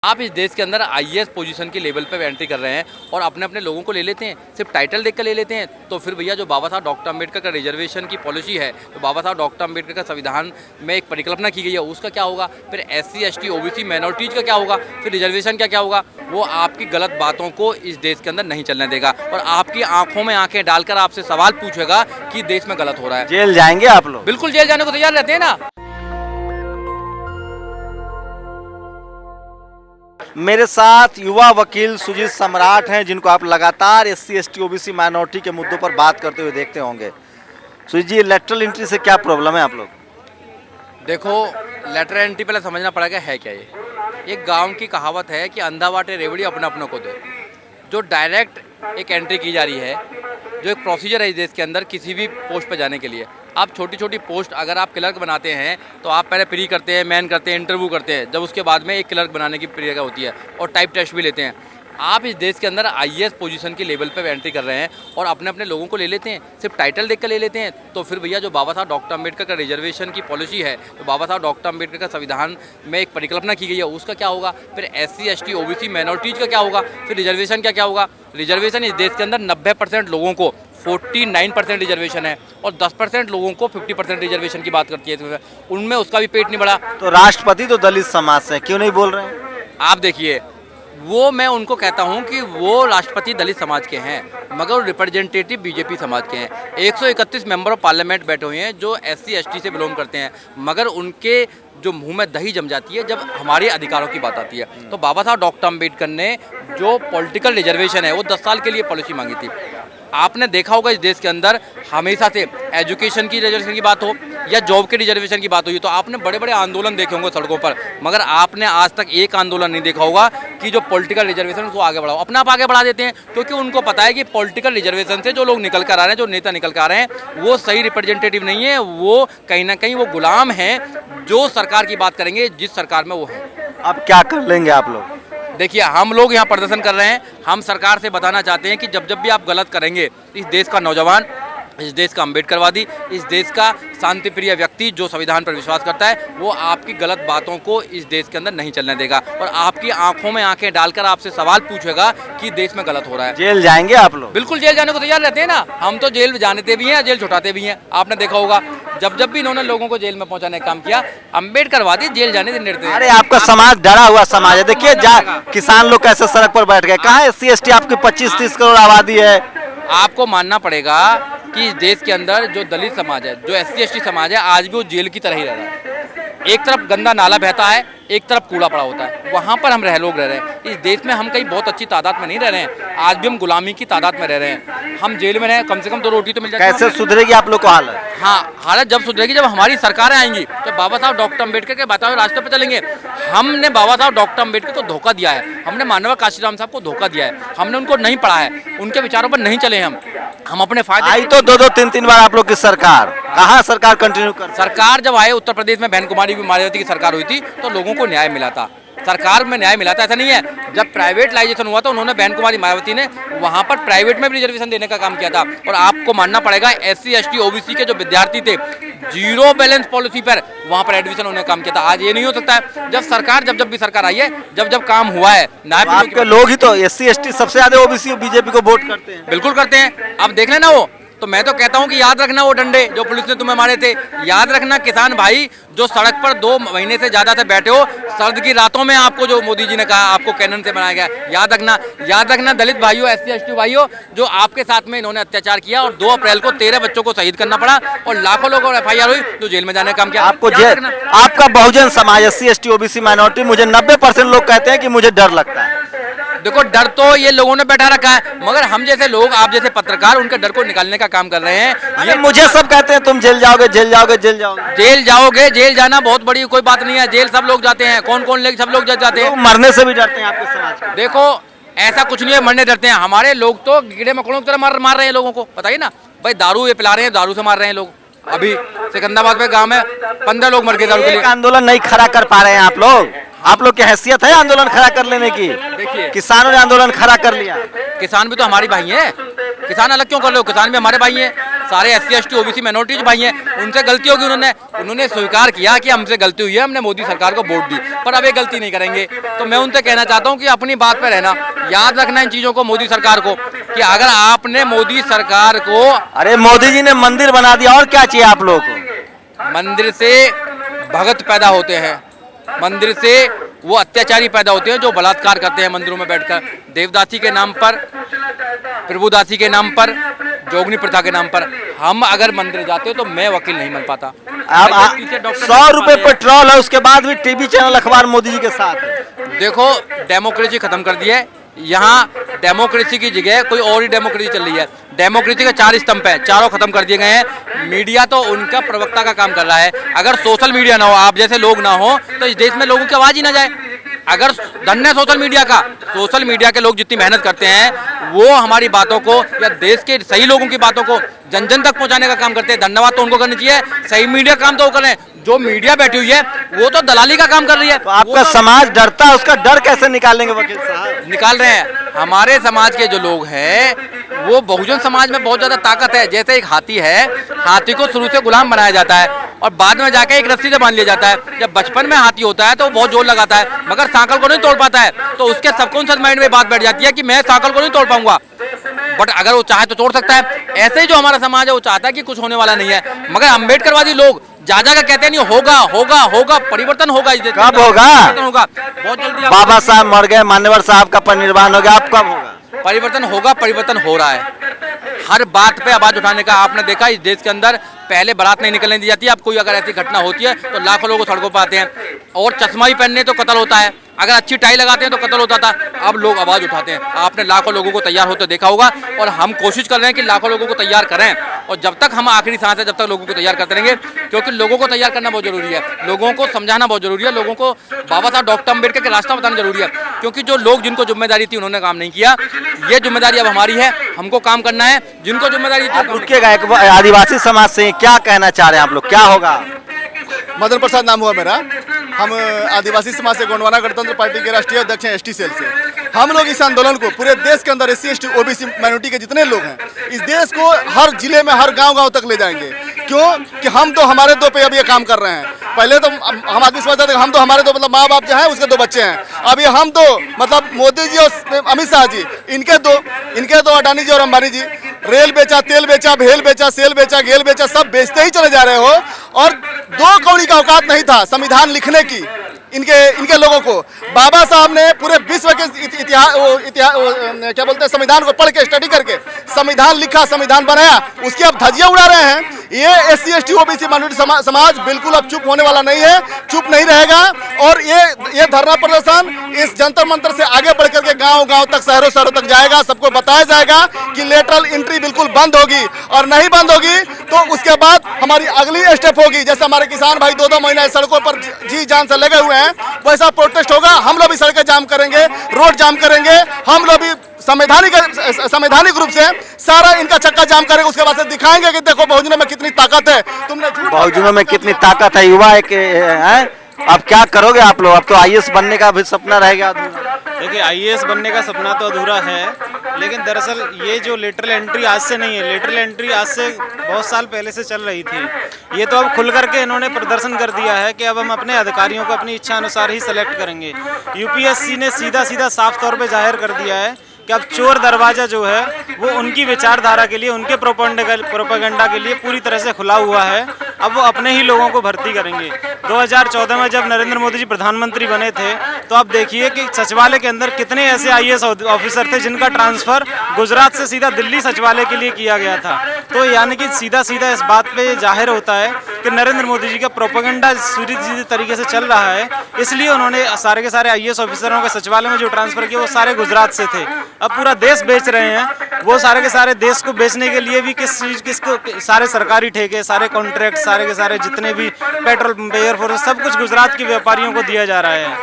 आप इस देश के अंदर आईएएस पोजीशन के लेवल पे एंट्री कर रहे हैं और अपने अपने लोगों को ले लेते हैं, सिर्फ टाइटल देख कर ले लेते हैं। तो फिर भैया जो बाबा साहब डॉक्टर अम्बेडकर का रिजर्वेशन की पॉलिसी है, तो बाबा साहब डॉक्टर अम्बेडकर का संविधान में एक परिकल्पना की गई है, उसका क्या होगा? फिर एससी एसटी ओबीसी माइनॉरिटीज़ का क्या होगा? फिर रिजर्वेशन का क्या होगा? वो आपकी गलत बातों को इस देश के अंदर नहीं चलने देगा और आपकी आंखों में आंखें डालकर आपसे सवाल पूछेगा कि देश में गलत हो रहा है। जेल जाएंगे आप लोग? बिल्कुल जेल जाने को तैयार रहते हैं ना। मेरे साथ युवा वकील सुजीत सम्राट हैं, जिनको आप लगातार एससी एसटी ओबीसी माइनॉरिटी के मुद्दों पर बात करते हुए देखते होंगे। सुजीत जी, लेटरल एंट्री से क्या प्रॉब्लम है आप लोग? देखो, लेटर एंट्री पहले समझना पड़ेगा है क्या ये। एक गांव की कहावत है कि अंधा बाटे रेवड़ी अपना अपनों को दे। जो डायरेक्ट एक एंट्री की जा रही है, जो एक प्रोसीजर है इस देश के अंदर किसी भी पोस्ट पर जाने के लिए। आप छोटी छोटी पोस्ट अगर आप क्लर्क बनाते हैं तो आप पहले प्री करते हैं, मैन करते हैं, इंटरव्यू करते हैं, जब उसके बाद में एक क्लर्क बनाने की प्रक्रिया होती है और टाइप टेस्ट भी लेते हैं। आप इस देश के अंदर आईएएस पोजीशन के लेवल पे एंट्री कर रहे हैं और अपने अपने लोगों को ले लेते हैं, सिर्फ टाइटल देख कर ले लेते हैं। तो फिर भैया जो बाबा साहब डॉक्टर अम्बेडकर का रिजर्वेशन की पॉलिसी है, तो बाबा साहब डॉक्टर अम्बेडकर का संविधान में एक परिकल्पना की गई है, उसका क्या होगा? फिर एससी एसटी ओबीसी माइनॉरिटीज़ का क्या होगा? फिर रिजर्वेशन का क्या होगा? रिजर्वेशन इस देश के अंदर 90% लोगों को 49% रिजर्वेशन है और 10% लोगों को 50% रिजर्वेशन की बात करती है, उनमें उसका भी पेट नहीं बढ़ा। तो राष्ट्रपति तो दलित समाज से, क्यों नहीं बोल रहे हैं? आप देखिए, वो मैं उनको कहता हूं कि वो राष्ट्रपति दलित समाज के हैं, मगर वो रिप्रेजेंटेटिव बीजेपी समाज के हैं। 131 मेंबर ऑफ पार्लियामेंट बैठे हुए हैं जो एससी एसटी से बिलोंग करते हैं, मगर उनके जो मुंह में दही जम जाती है जब हमारे अधिकारों की बात आती है। तो बाबा साहब डॉक्टर अम्बेडकर ने जो पॉलिटिकल रिजर्वेशन है वो 10 साल के लिए पॉलिसी मांगी थी। आपने देखा होगा इस देश के अंदर हमेशा से एजुकेशन की रिजर्वेशन की बात हो या जॉब के रिजर्वेशन की बात हुई तो आपने बड़े बड़े आंदोलन देखे होंगे सड़कों पर, मगर आपने आज तक एक आंदोलन नहीं देखा होगा कि जो पॉलिटिकल रिजर्वेशन उसको आगे बढ़ाओ। अपने आप आगे बढ़ा देते हैं क्योंकि उनको पता है कि पॉलिटिकल रिजर्वेशन से जो लोग निकल कर आ रहे हैं, जो नेता निकल कर आ रहे हैं, वो सही रिप्रेजेंटेटिव नहीं है, वो कहीं ना कहीं वो गुलाम हैं जो सरकार की बात करेंगे जिस सरकार में वो है। अब क्या कर लेंगे आप लोग? देखिए, हम लोग यहाँ प्रदर्शन कर रहे हैं, हम सरकार से बताना चाहते हैं कि जब जब भी आप गलत करेंगे, इस देश का नौजवान, इस देश का अम्बेडकरवादी, इस देश का शांतिप्रिय व्यक्ति जो संविधान पर विश्वास करता है, वो आपकी गलत बातों को इस देश के अंदर नहीं चलने देगा और आपकी आंखों में आंखें डालकर आपसे सवाल पूछेगा कि देश में गलत हो रहा है। जेल जाएंगे आप लोग? बिल्कुल जेल जाने को तैयार रहते हैं ना। हम तो जेल जाने भी हैं, जेल छुटाते भी हैं। आपने देखा होगा जब जब भी इन्होंने लोगों को जेल में पहुंचाने का काम किया, अम्बेडकरवादी जेल जाने नहीं देते। अरे आपका समाज डरा हुआ समाज है। देखिए किसान लोग कैसे सड़क पर बैठ गए। कहाँ एससी एसटी? आपकी 25-30 करोड़ आबादी है। आपको मानना पड़ेगा कि इस देश के अंदर जो दलित समाज है, जो एससी एसटी समाज है, आज भी वो जेल की तरह ही रह रहा है। एक तरफ गंदा नाला बहता है, एक तरफ कूड़ा पड़ा होता है, वहाँ पर हम लोग रह रहे हैं। इस देश में हम कहीं बहुत अच्छी तादाद में नहीं रह रहे हैं, आज भी हम गुलामी की तादाद में रह रहे हैं। हम जेल में रहें, कम से कम 2 रोटी तो मिल जाए। कैसे सुधरेगी आप लोग को हालत? हाँ, हालत जब सुधरेगी जब हमारी सरकारें आएंगी, जब बाबा साहब डॉक्टर अम्बेडकर के बताए रास्ते पर चलेंगे। हमने बाबा साहब डॉक्टर अम्बेडकर को धोखा दिया है, हमने मानव काशीराम साहब को धोखा दिया है, हमने उनको नहीं पढ़ा है, उनके विचारों पर नहीं चले। हम अपने फायदे आई तो 2-2, 3-3 बार आप लोग की सरकार, कहाँ सरकार कंटिन्यू कर? सरकार जब आए, उत्तर प्रदेश में बहन कुमारी मायावती की सरकार हुई थी तो लोगों को न्याय मिला था, सरकार में न्याय मिला था। ऐसा नहीं है, जब प्राइवेटलाइजेशन हुआ था उन्होंने, बहन कुमारी मायावती ने वहाँ पर प्राइवेट में भी रिजर्वेशन देने का काम किया था। और आपको मानना पड़ेगा एससी एसटी ओबीसी के जो विद्यार्थी थे, 0 बैलेंस पॉलिसी पर वहाँ पर एडमिशन होने का काम किया था। आज ये नहीं हो सकता है। जब सरकार जब जब भी सरकार आई है, जब जब काम हुआ है, आपके लोग ही तो एससी एसटी सबसे ज्यादा ओबीसी बीजेपी को वोट करते हैं। बिल्कुल करते हैं, अब देख लेना वो। तो मैं तो कहता हूं कि याद रखना वो डंडे जो पुलिस ने तुम्हें मारे थे, याद रखना किसान भाई जो सड़क पर 2 महीने से ज्यादा से बैठे हो, सर्द की रातों में आपको जो मोदी जी ने कहा आपको कैनन से बनाया गया, याद रखना दलित भाइयों, एससी एसटी भाइयों, जो आपके साथ में इन्होंने अत्याचार किया और 2 अप्रैल को 13 बच्चों को शहीद करना पड़ा और लाखों लोगों को FIR हुई जो जेल में जाने का काम किया। आपको आपका Bahujan Samaj SC ST OBC minority, मुझे 90% लोग कहते हैं कि मुझे डर लगता है। देखो, डर तो ये लोगों ने बैठा रखा है, मगर हम जैसे लोग, आप जैसे पत्रकार, उनके डर को निकालने का काम कर रहे हैं। ये मुझे सब कहते हैं तुम जेल जाओगे, जेल जाओगे, जेल जाओगे। जेल जाओगे, जेल जाना बहुत बड़ी कोई बात नहीं है। जेल सब लोग जाते हैं, कौन कौन लेके सब लोग जाते हैं। मरने से भी डरते हैं आपके समाज के? देखो, ऐसा कुछ नहीं है, मरने डरते हैं। हमारे लोग तो कीड़े मकोड़ों की तरह मार रहे हैं लोगों को, बताइए ना भाई। दारू ये पिला रहे हैं, दारू से मार रहे हैं लोग। अभी सिकंदराबाद में गाँव में 15 लोग मर गए दारू के लिए। आंदोलन नहीं खड़ा कर पा रहे हैं आप लोग? आप लोग की हैसियत है आंदोलन खड़ा कर लेने की? देखिए, किसानों ने आंदोलन खड़ा कर लिया। किसान भी तो हमारी भाई हैं, किसान अलग क्यों कर लो, किसान भी हमारे भाई हैं, सारे एससी एसटी ओबीसी माइनॉरिटीज भाई हैं। उनसे गलती होगी, उन्होंने स्वीकार किया कि हमसे गलती हुई है, हमने मोदी सरकार को वोट दी, पर अब ये गलती नहीं करेंगे। तो मैं उनसे कहना चाहता हूँ कि अपनी बात पे रहना, याद रखना इन चीज़ों को, मोदी सरकार को, कि अगर आपने मोदी सरकार को, अरे मोदी जी ने मंदिर बना दिया, और क्या चाहिए आप लोगों को? मंदिर से भगत पैदा होते हैं, मंदिर से वो अत्याचारी पैदा होते हैं जो बलात्कार करते हैं मंदिरों में बैठकर, देवदासी के नाम पर, प्रभुदासी के नाम पर, जोगनी प्रथा के नाम पर। हम अगर मंदिर जाते तो मैं वकील नहीं बन पाता। आप 100 रुपए पेट्रोल है, उसके बाद भी टीवी चैनल अखबार मोदी जी के साथ है। देखो, डेमोक्रेसी खत्म कर दी है, यहाँ डेमोक्रेसी की जगह कोई और ही डेमोक्रेसी चल रही है। डेमोक्रेसी के 4 स्तंभ हैं, चारों खत्म कर दिए गए हैं। मीडिया तो उनका प्रवक्ता का काम कर रहा है। अगर सोशल मीडिया ना हो, आप जैसे लोग ना हो, तो इस देश में लोगों की आवाज ही ना जाए। अगर धन्य सोशल मीडिया का, सोशल मीडिया के लोग जितनी मेहनत करते हैं वो हमारी बातों को या देश के सही लोगों की बातों को जन जन तक पहुंचाने का काम करते हैं। धन्यवाद तो उनको करना चाहिए, सही मीडिया काम तो वो करें। जो मीडिया बैठी हुई है वो तो दलाली का काम कर रही है। तो आपका समाज डरता है, उसका डर कैसे निकालेंगे वकील साहब? निकाल रहे हैं। हमारे समाज के जो लोग हैं वो बहुजन समाज में बहुत ज्यादा ताकत है। जैसे एक हाथी है, हाथी को शुरू से गुलाम बनाया जाता है और बाद में जाके एक रस्सी से बांध लिया जाता है। जब बचपन में हाथी होता है तो वो बहुत जोर लगाता है, मगर सांकल को नहीं तोड़ पाता है। तो उसके सबकॉन्शियस माइंड में बात बैठ जाती है कि मैं सांकल को नहीं तोड़ पाऊंगा, बट अगर वो चाहे तो तोड़ सकता है। ऐसे ही जो हमारा समाज है वो चाहता है कि कुछ होने वाला नहीं है, मगर अम्बेडकरवादी लोग जा का कहते नहीं, होगा होगा होगा, परिवर्तन होगा। कब होगा? परिवर्तन होगा बहुत जल्दी। बाबा साहब मर गए, मान्यवर साहब का परिनिर्वाण हो गया, अब कब होगा? परिवर्तन होगा, परिवर्तन हो रहा है। हर बात पे आवाज उठाने का आपने देखा इस देश के अंदर पहले बारात नहीं निकलने दी जाती। अब कोई अगर ऐसी घटना होती है तो लाखों लोग सड़कों पर आते हैं, और चश्मा ही पहनने तो कत्ल होता है, अगर अच्छी टाई लगाते हैं तो कत्ल होता था। अब लोग आवाज उठाते हैं। आपने लाखों लोगों को तैयार होते देखा होगा, और हम कोशिश कर रहे हैं कि लाखों लोगों को तैयार करें, और जब तक हम आखिरी सांस है जब तक लोगों को तैयार करते रहेंगे, क्योंकि लोगों को तैयार करना बहुत जरूरी है, लोगों को समझाना बहुत जरूरी है, लोगों को बाबा साहब डॉक्टर अम्बेडकर का रास्ता बताना जरूरी है। क्योंकि जो लोग जिनको जिम्मेदारी थी उन्होंने काम नहीं किया, ये जिम्मेदारी अब हमारी है, हमको काम करना है। जिनको जिम्मेदारी थी रुकिएगा, एक आदिवासी समाज से क्या कहना चाह रहे हैं आप लोग, क्या होगा? मदन प्रसाद नाम हुआ मेरा। हम आदिवासी समाज से गोंडवाना गणतंत्र पार्टी के राष्ट्रीय अध्यक्ष हैं, एसटी सेल से। हम लोग इस आंदोलन को पूरे देश के अंदर SC ST OBC माइनॉरिटी के जितने लोग हैं, इस देश को हर जिले में हर गांव-गांव तक ले जाएंगे। क्यों कि हम तो हमारे दो पे अब ये काम कर रहे हैं। पहले तो हम आदमी समझते थे हम तो हमारे दो मतलब माँ बाप जो है उसके 2 बच्चे हैं। अब ये हम तो मतलब मोदी जी और अमित शाह जी, इनके दो अडानी जी और अंबानी जी, रेल बेचा, तेल बेचा, भेल बेचा, सेल बेचा, गेल बेचा, सब बेचते ही चले जा रहे हो। और 2 कौड़ी का औकात नहीं था संविधान लिखने की इनके लोगों को। बाबा साहब ने पूरे विश्व के इतिहास क्या बोलते हैं, संविधान को पढ़ के स्टडी करके संविधान लिखा, संविधान बनाया, उसकी अब धज्जियां उड़ा रहे हैं। ये SC ST OBC माइनॉरिटी समाज बिल्कुल अब चुप होने वाला नहीं है, चुप नहीं रहेगा। और ये धरना प्रदर्शन इस जंतर मंतर से आगे बढ़ करके गांव-गांव तक, शहरों तक जाएगा। सबको बताया जाएगा कि लेटरल एंट्री बिल्कुल बंद होगी, और नहीं बंद होगी तो उसके बाद हमारी अगली स्टेप होगी। जैसे हमारे किसान भाई 2-2 महीने सड़कों पर जी जान से लगे हुए हैं, वैसा प्रोटेस्ट होगा। हम लोग भी सड़कें जाम करेंगे, रोड जाम करेंगे, हम लोग भी संवैधानिक रूप से सारा इनका चक्का जाम करेंगे। उसके बाद से दिखाएंगे कि देखो बहुजनों में कितनी ताकत है। तुमने बहुजनों में कितनी ताकत है, युवा एक है। अब क्या करोगे आप लोग? अब तो IAS बनने का भी सपना रहेगा। देखिए, IAS बनने का सपना तो अधूरा है, लेकिन दरअसल ये जो लेटरल एंट्री आज से नहीं है, लेटरल एंट्री आज से बहुत साल पहले से चल रही थी। ये तो अब खुल करके इन्होंने प्रदर्शन कर दिया है कि अब हम अपने अधिकारियों को अपनी इच्छा अनुसार ही सेलेक्ट करेंगे। UPSC ने सीधा साफ तौर पे जाहिर कर दिया है कि अब चोर दरवाजा जो है वो उनकी विचारधारा के लिए, उनके प्रोपेगेंडा के लिए पूरी तरह से खुला हुआ है। अब वो अपने ही लोगों को भर्ती करेंगे। 2014 में जब नरेंद्र मोदी जी प्रधानमंत्री बने थे तो आप देखिए कि सचिवालय के अंदर कितने ऐसे IAS ऑफिसर थे जिनका ट्रांसफर गुजरात से सीधा दिल्ली सचिवालय के लिए किया गया था। तो यानी कि सीधा इस बात पे जाहिर होता है कि नरेंद्र मोदी जी का प्रोपेगेंडा सीधे तरीके से चल रहा है। इसलिए उन्होंने सारे के सारे IAS ऑफिसरों के सचिवालय में जो ट्रांसफर किया वो सारे गुजरात से थे। अब पूरा देश बेच रहे हैं। वो सारे के सारे देश को बेचने के लिए भी किसको सारे सरकारी ठेके, सारे कॉन्ट्रैक्ट, सारे के सारे जितने भी पेट्रोल पंप, एयरफोर्स, सब कुछ गुजरात के व्यापारियों को दिया जा रहा है।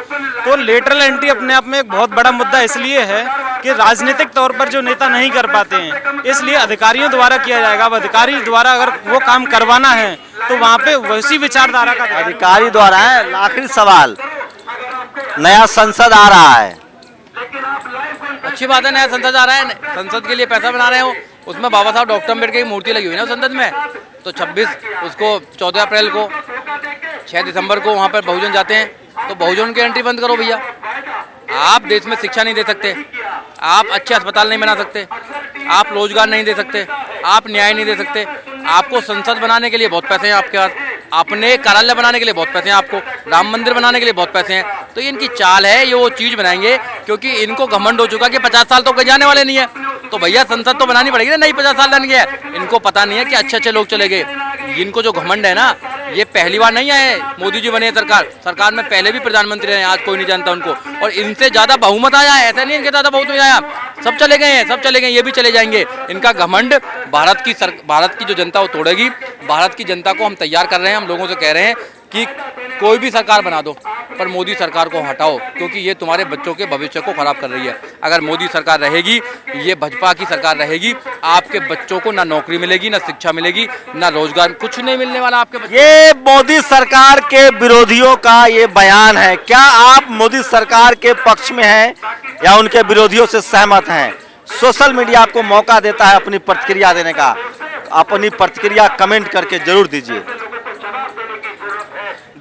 तो लेटरल एंट्री अपने आप में एक बहुत बड़ा मुद्दा इसलिए है कि राजनीतिक तौर पर जो नेता नहीं कर पाते हैं, इसलिए अधिकारियों द्वारा किया जाएगा। अब अधिकारी द्वारा अगर वो काम करवाना है तो वहाँ पे वैसी विचारधारा का अधिकारी द्वारा है। आखिरी सवाल, नया संसद आ रहा है, अच्छी बात है, नया संसद आ रहा है, संसद के लिए पैसा बना रहे हो, उसमें बाबा साहब डॉक्टर अम्बेडकर की मूर्ति लगी हुई है ना संसद में, तो 26 उसको 14 अप्रैल को 6 दिसंबर को वहाँ पर बहुजन जाते हैं, तो बहुजन की एंट्री बंद करो भैया। आप देश में शिक्षा नहीं दे सकते, आप अच्छे अस्पताल नहीं बना सकते, आप रोजगार नहीं दे सकते, आप न्याय नहीं दे सकते। आपको संसद बनाने के लिए बहुत पैसे हैं आपके पास, अपने कार्यालय बनाने के लिए बहुत पैसे हैं, आपको राम मंदिर बनाने के लिए बहुत पैसे हैं। तो ये इनकी चाल है, ये वो चीज़ बनाएंगे क्योंकि इनको घमंड हो चुका कि 50 साल तो जाने वाले नहीं है, तो भैया संसद तो बनानी पड़ेगी ना, नहीं 50 साल बन गया है। इनको पता नहीं है कि अच्छे अच्छे लोग चले गए। इनको जो घमंड है ना, ये पहली बार नहीं आए, मोदी जी बने सरकार में पहले भी प्रधानमंत्री रहे, आज कोई नहीं जानता उनको, और इनसे ज़्यादा बहुमत आया है, ऐसा नहीं इनके ज़्यादा बहुमत आया, सब चले गए हैं, सब चले गए, ये भी चले जाएंगे। इनका घमंड भारत की जो जनता वो तोड़ेगी। भारत की जनता को हम तैयार कर रहे हैं, हम लोगों से कह रहे हैं कि कोई भी सरकार बना दो पर मोदी सरकार को हटाओ, क्योंकि ये तुम्हारे बच्चों के भविष्य को खराब कर रही है। अगर मोदी सरकार रहेगी, ये भाजपा की सरकार रहेगी, आपके बच्चों को ना नौकरी मिलेगी, ना शिक्षा मिलेगी, ना रोजगार, कुछ नहीं मिलने वाला आपके बच्चों। ये मोदी सरकार के विरोधियों का ये बयान है। क्या आप मोदी सरकार के पक्ष में हैं या उनके विरोधियों से सहमत हैं? सोशल मीडिया आपको मौका देता है अपनी प्रतिक्रिया देने का। अपनी प्रतिक्रिया कमेंट करके जरूर दीजिए।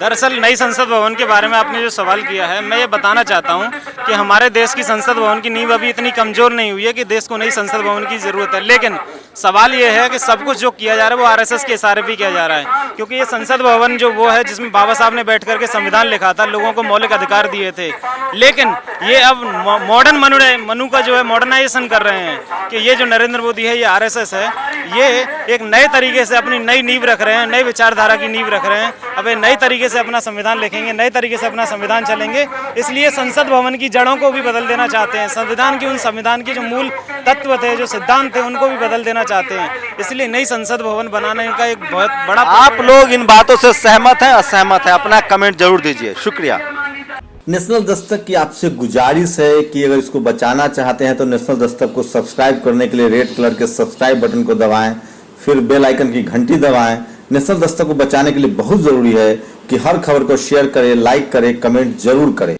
दरअसल नई संसद भवन के बारे में आपने जो सवाल किया है, मैं ये बताना चाहता हूँ कि हमारे देश की संसद भवन की नींव अभी इतनी कमज़ोर नहीं हुई है कि देश को नई संसद भवन की ज़रूरत है। लेकिन सवाल ये है कि सब कुछ जो किया जा रहा है वो आरएसएस के इशारे पे किया जा रहा है, क्योंकि ये संसद भवन जो वो है जिसमें बाबा साहब ने बैठ करके संविधान लिखा था, लोगों को मौलिक अधिकार दिए थे। लेकिन ये अब मॉडर्न मनु का जो है मॉडर्नाइजेशन कर रहे हैं कि ये जो नरेंद्र मोदी है, ये आरएसएस है, ये एक नए तरीके से अपनी नई नींव रख रहे हैं, नई विचारधारा की नींव रख रहे हैं। अब ये नए तरीके से अपना संविधान लिखेंगे, नए तरीके से अपना संविधान चलेंगे, इसलिए संसद भवन की जड़ों को भी बदल देना चाहते हैं। संविधान के जो मूल तत्व थे, जो सिद्धांत थे, उनको भी बदल देना चाहते हैं। इसलिए नई संसद भवन बनाने का एक बहुत बड़ा। आप लोग इन बातों से सहमत हैं, असहमत हैं? अपना कमेंट जरूर दीजिए। शुक्रिया। नेशनल दस्तक की आपसे गुजारिश है कि अगर इसको बचाना चाहते हैं तो नेशनल दस्तक को सब्सक्राइब करने के लिए रेड कलर के सब्सक्राइब बटन को दबाएं, फिर बेल आइकन की घंटी दबाएं। नेशनल दस्तक को बचाने के लिए बहुत जरूरी है कि हर खबर को शेयर करें, लाइक करें, कमेंट जरूर करें।